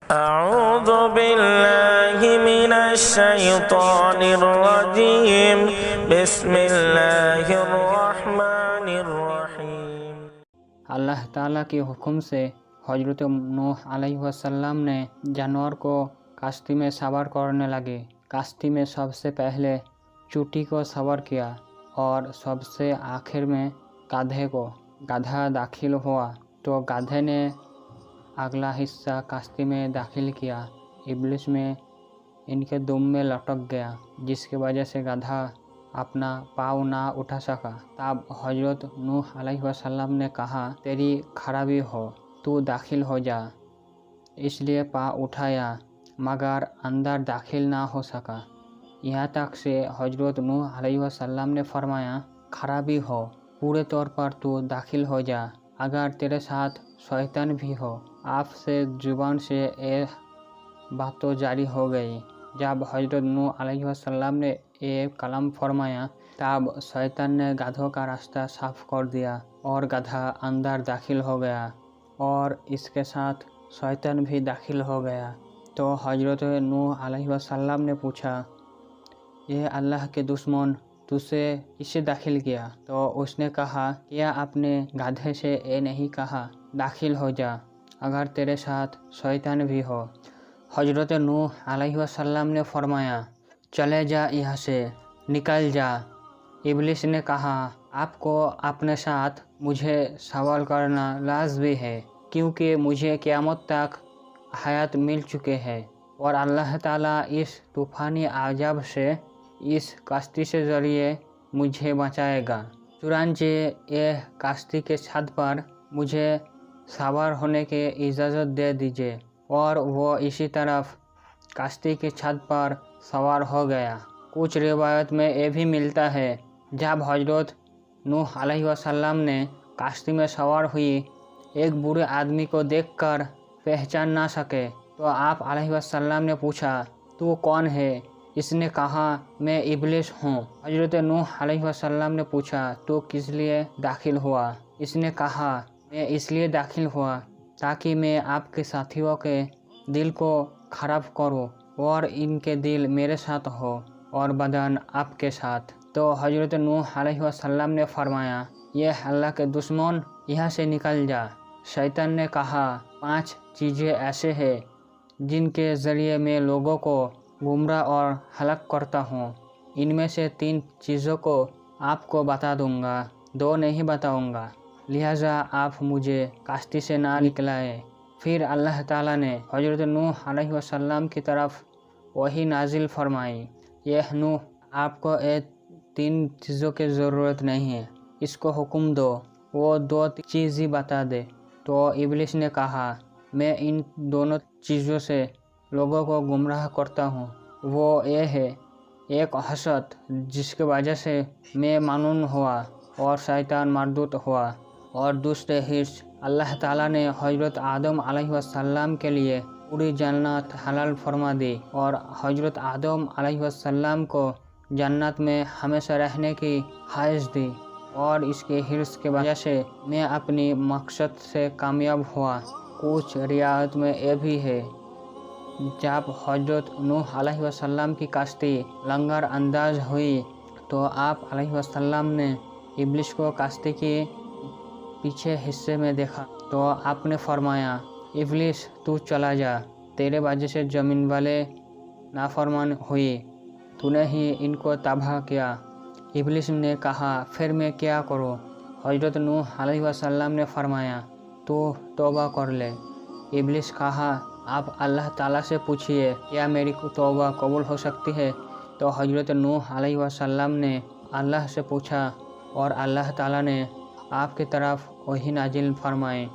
أعوذ بالله من الشيطان الرجيم بسم الله الرحمن الرحيم अल्लाह ताला के हुक्म से हजरत नूह अलैहिस्सलाम ने जानवर को कश्ती में सवार करने लगे। कश्ती में सबसे पहले चूटी को सवार किया और सबसे आखिर में गधे को। गधा दाखिल हुआ तो गधे ने अगला हिस्सा कश्ती में दाखिल किया। इब्लिस में इनके दुम में लटक गया, जिसकी वजह से गधा अपना पाँव ना उठा सका। तब हजरत नूह अलैहिस्सलाम ने कहा, तेरी खराबी हो, तू दाखिल हो जा। इसलिए पाँव उठाया मगर अंदर दाखिल ना हो सका। यहाँ तक से हजरत नूह अलैहिस्सलाम ने फरमाया, खराबी हो, पूरे तौर पर तू दाखिल हो जा, अगर तेरे साथ शैतान भी हो। आपसे जुबान से ये बात तो जारी हो गई। जब हजरत नूह अलैहिस्सलाम ने ये कलाम फरमाया तब शैतान ने गधों का रास्ता साफ कर दिया और गधा अंदर दाखिल हो गया और इसके साथ शैतान भी दाखिल हो गया। तो हजरत नूह अलैहिस्सलाम ने पूछा, ये अल्लाह के दुश्मन तुझसे किससे दाखिल किया? तो उसने कहा, क्या आपने गधे से ये नहीं कहा दाखिल हो जा अगर तेरे साथ शैतान भी हो? हजरत नूह अलैहिस्सलाम ने फरमाया, चले जा, यहाँ से निकल जा। इब्लिस ने कहा, आपको अपने साथ मुझे सवाल करना लाज़मी है, क्योंकि मुझे क़यामत तक हयात मिल चुके हैं और अल्लाह ताला इस तूफ़ानी अज़ाब से इस कश्ती से ज़रिए मुझे बचाएगा। चुनांचे ये कश्ती के छत पर मुझे सवार होने की इजाज़त दे दीजिए। और वो इसी तरफ कश्ती की छत पर सवार हो गया। कुछ रिवायत में ये भी मिलता है, जब हजरत नूह अलैहिस्सलाम ने कश्ती में सवार हुई एक बूढ़े आदमी को देखकर पहचान ना सके तो आप अलैहिस्सलाम ने पूछा, तू कौन है? इसने कहा, मैं इब्लिस हूँ। हजरत नूह अलैहिस्सलाम ने पूछा, तू किस लिए दाखिल हुआ? इसने कहा, मैं इसलिए दाखिल हुआ ताकि मैं आपके साथियों के दिल को ख़राब करूं और इनके दिल मेरे साथ हो और बदन आपके साथ। तो हजरत नूह अलैहिस्सलाम ने फरमाया, यह अल्लाह के दुश्मन, यहाँ से निकल जा। शैतान ने कहा, 5 चीज़ें ऐसे हैं जिनके ज़रिए मैं लोगों को गुमराह और हलाक करता हूँ। इनमें से 3 चीज़ों को आपको बता दूँगा, 2 नहीं बताऊँगा, लिहाजा आप मुझे कश्ती से ना निकलाएं। फिर अल्लाह ताला ने हजरत नूह अलैहिस्सलाम की तरफ वही नाजिल फरमाई, यह नूह, आपको ये 3 चीज़ों की ज़रूरत नहीं है, इसको हुक्म दो, वो 2 चीज़ ही बता दे। तो इब्लिस ने कहा, मैं इन दोनों चीज़ों से लोगों को गुमराह करता हूँ। वो ये है, एक हसद जिसकी वजह से मैं मानून हुआ और शैतान मरदूत हुआ, और दूसरे हिर्स। अल्लाह ताला ने हजरत आदम अलैहिस्सलाम के लिए पूरी जन्नत हलाल फरमा दी और हजरत आदम अलैहिस्सलाम को जन्नत में हमेशा रहने की ख्वाहिश दी, और इसके हिर्स की वजह से मैं अपनी मकसद से कामयाब हुआ। कुछ रियायत में ये भी है, जब हजरत नूह अलैहिस्सलाम की कश्ती लंगर अंदाज हुई तो आप अलैहिस्सलाम ने इब्लिस को कश्ती के पीछे हिस्से में देखा तो आपने फरमाया, इब्लिस तू चला जा, तेरे वजह से ज़मीन वाले नाफरमान हुई, तूने ही इनको तबाह किया। इब्लिस ने कहा, फिर मैं क्या करूं? हजरत नूह अलैहिस्सलाम ने फरमाया, तू तौबा कर ले। इब्लिस कहा, आप अल्लाह ताला से पूछिए, क्या मेरी तौबा कबूल हो सकती है? तो हजरत नूह अलैहिस्सलाम ने अल्लाह से पूछा और अल्लाह ताला ने आपकी तरफ वही नाजिल फरमाए।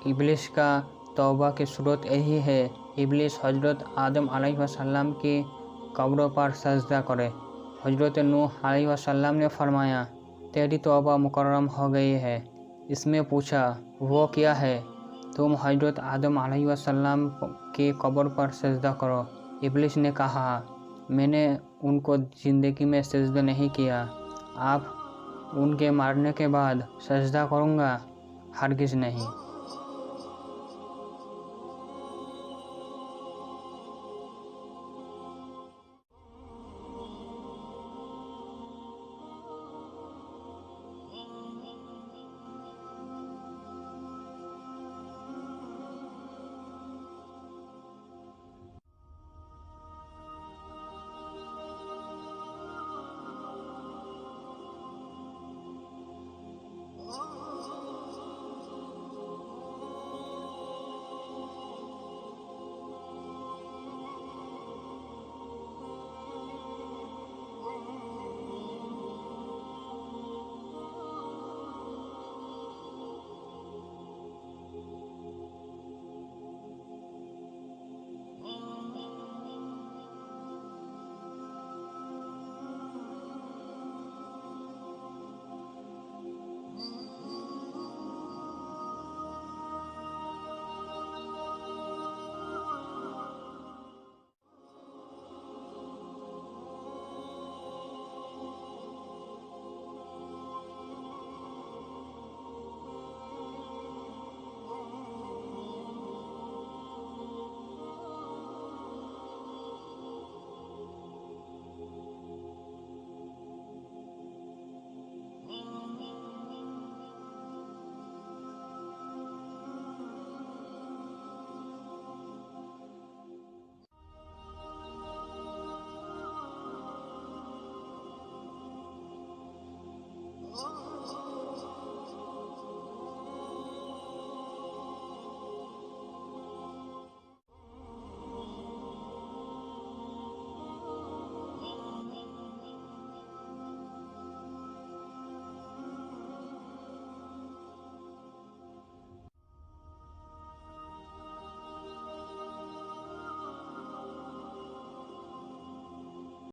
इब्लिस का तौबा की सूरत यही है, इब्लिस हजरत आदम अलैहिस्सलाम की कब्रों पर सजदा करे। हजरत नूह अलैहिस्सलाम ने फरमाया, तेरी तौबा मुकर्रम हो गई है। इसमें पूछा, वो क्या है? तुम हजरत आदम अलैहिस्सलाम की कब्र पर सजदा करो। इब्लिस ने कहा, मैंने उनको ज़िंदगी में सजदा नहीं किया, आप उनके मारने के बाद सजदा करूँगा? हरगिज़ नहीं।